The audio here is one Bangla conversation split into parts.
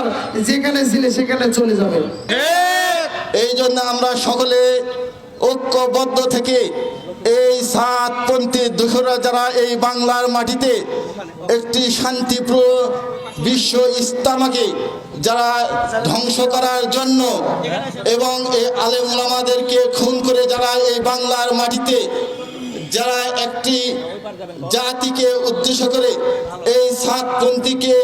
আবার যেখানে ছিলে সেখানে চলে যাবে। এই জন্য আমরা সকলে ঐক্যবদ্ধ থেকে এই সাতপন্থী দুঃখরা যারা এই বাংলার মাটিতে একটি শান্তিপ্রিয় বিশ্ব ইস্তেমাকে যারা ধ্বংস করার জন্য এবং এই আলেম ওলামাদেরকে খুন করে যারা এই বাংলার মাটিতে যারা একটি জাতিকে উদ্দেশ্য করে এই সাতপন্থীকে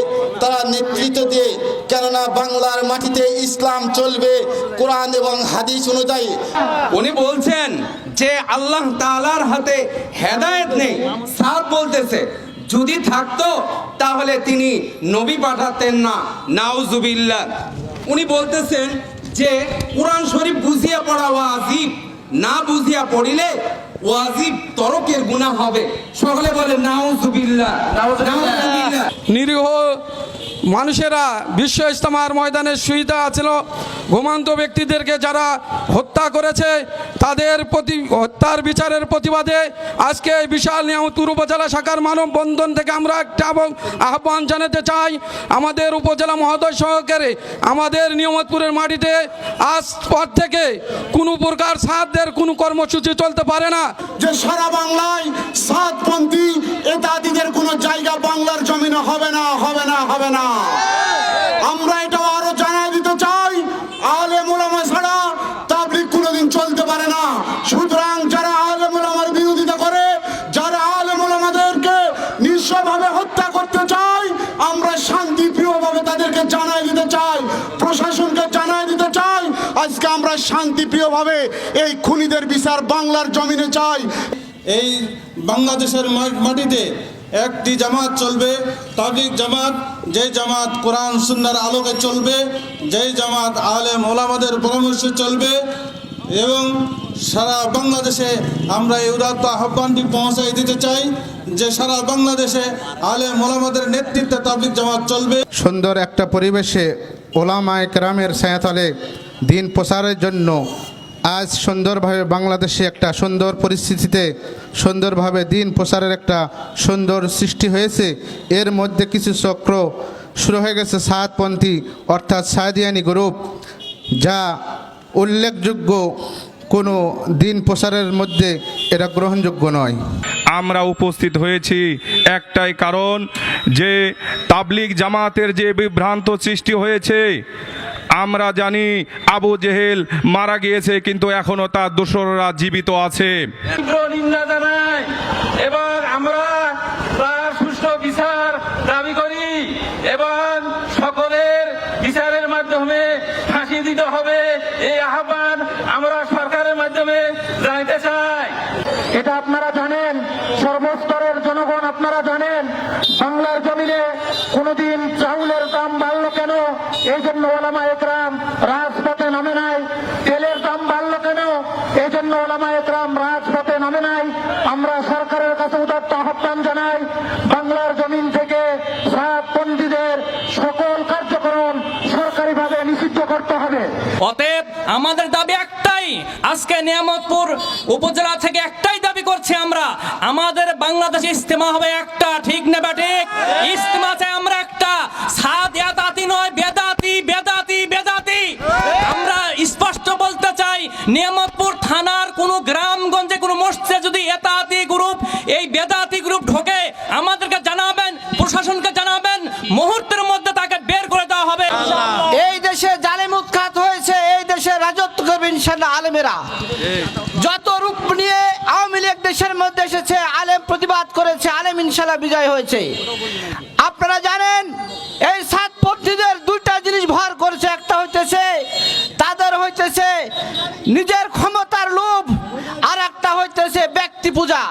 তারা নেতৃত্ব দিয়ে, কেননা বাংলার মাটিতে ইসলাম চলবে কোরআন এবং হাদিস অনুযায়ী। উনি বলছেন যে আল্লাহ তাআলার হাতে হেদায়েত নেই। সাদ বলতেছে যদি থাকতো তাহলে তিনি নবী পাঠাতেন না, নাউজুবিল্লাহ। উনি বলতেছেন যে কোরআন শরীফ বুঝিয়ে পড়া ওয়াজিব, না বুঝিয়া পড়িলে ওয়াজিব তরকের গুনাহ হবে। সকলে বলে নাউজুবিল্লাহ, নাউজুবিল্লাহ। নিরীহ মানুষেরা বিশ্ব ইজতেমার ময়দানে শুয়ে আছিল, ঘুমন্ত ব্যক্তিদেরকে যারা হত্যা করেছে তাদের হত্যার বিচারের প্রতিবাদে আজকে এই বিশাল নিয়ামতপুর উপজেলা শাখার মানববন্ধন থেকে আমরা একটা আহ্বান জানাতে চাই। আমাদের উপজেলা মহোদয় সহকারে আমাদের নিয়ামতপুরের মাটিতে আজ পর থেকে কোনো প্রকার সাদদের কোনো কর্মসূচি চলতে পারে না। যে সারা বাংলায় সাতপন্থী এতাদিদের কোনো জায়গা বাংলার জমিনে হবে না, হবে না, হবে না। আমরা এটাও আরো জানাই দিতে চাই, আলেম ওলামা ছাড়া তাবলীগ কোনোদিন চলতে পারে না। সুতরাং যারা আলেম ওলামার বিরোধিতা করে, যারা আলেম ওলামাদেরকে নিঃস্বভাবে হত্যা করতে চায়, আমরা শান্তিপ্রিয়ভাবে তাদেরকে জানাই দিতে চাই, প্রশাসনকে জানাই দিতে চাই, আজকে আমরা শান্তিপ্রিয়ভাবে এই খুনিদের বিচার বাংলার জমিনে চাই। এই বাংলাদেশের মাটিতে একটি জামাত চলবে, তাবলীগ জামাত। যেই জামাত কোরআন সুন্নাহর আলোকে চলবে, যেই জামাত আলেম ওলামাদের পরামর্শে চলবে, এবং সারা বাংলাদেশে আমরা এই উদাত্ত আহ্বানটি পৌঁছাই দিতে চাই যে সারা বাংলাদেশে আলেম ওলামাদের নেতৃত্বে তাবলীগ জামাত চলবে। সুন্দর একটা পরিবেশে ওলামায়ে কেরামের ছায়াতলে দিন প্রচারের জন্য আজ সুন্দরভাবে বাংলাদেশে একটা সুন্দর পরিস্থিতিতে সুন্দরভাবে দিন প্রচারের একটা সুন্দর সৃষ্টি হয়েছে। এর মধ্যে কিছু চক্র শুরু হয়ে গেছে সাতপন্থী অর্থাৎ সাদিয়ানি গ্রুপ, যা উল্লেখযোগ্য কোনো দিন প্রচারের মধ্যে এটা গ্রহণযোগ্য নয়। আমরা উপস্থিত হয়েছি একটাই কারণ, যে তাবলীগ জামাতের যে বিভ্রান্ত সৃষ্টি হয়েছে। আমরা জানি আবু জেহেল মারা গিয়েছে, কিন্তু এখনো তার দোসররা জীবিত আছে। এবং আমরা তার সুষ্ঠু বিচার দাবি করি এবং সকলের বিচারের মাধ্যমে ফাঁসি দিতে হবে, এই আহ্বান আমরা সরকারের মাধ্যমে জানাতে চাই। এটা আপনারা জানেন, সর্বস্তরের জনগণ আপনারা জানেন, বাংলার জমিনে কোনোদিন চাউলের দাম বাড়লো কেন? এই জন্য ওলামায়ে কেরাম রাজপথে নামে নাই। তেলের দাম বাড়লো কেন? এই জন্য ওলামায়ে কেরাম রাজপথে নামে নাই। আমরা সরকারের কাছে উদাত্ত আহ্বান জানাই, বাংলার জমিন থেকে সাতপন্থীদের সকল কার্যক্রম সরকারিভাবে নিষিদ্ধ করতে হবে। অতএব আমাদের দাবি একটাই, আজকে নিয়ামতপুর উপজেলা থেকে একটাই দাবি করছি আমরা, আমাদের বাংলাদেশ ইজতেমা হবে একটা, ঠিক না ঠিক? ইজতেমা চাই আমরা একটা, সাদিয়াতি নয়, বেদাতি বেদাতি বেদাতি। আমরা স্পষ্ট বলতে চাই, নিয়ামতপুর থানার কোন গ্রামগঞ্জে কোন মসজিদে যদি এতাতি গ্রুপ, এই বেদাতি গ্রুপ ঢোকে আমাদেরকে জানাবেন, প্রশাসনকে জানাবেন, মুহূর্তের মধ্যে তাকে বের করে দেওয়া হবে। এই দেশে জালেম উৎখাত হয়েছে, এই দেশে রাজত্ব করবে ইনশাআল্লাহ আলেমেরা। যত রূপ নিয়ে আওয়ামী লীগ দেশের মধ্যে এসেছে, আলেম প্রতিবাদ করেছে, আলেম ইনশাআল্লাহ বিজয় হয়েছে। আপনারা জানেন এই সাতপন্থীদের দুইটা জিনিস ভর করেছে, একটা হইতেছে তাদের হইতেছে নিজের ক্ষমতার লোভ, আর একটা হইতেছে ব্যক্তি পূজা।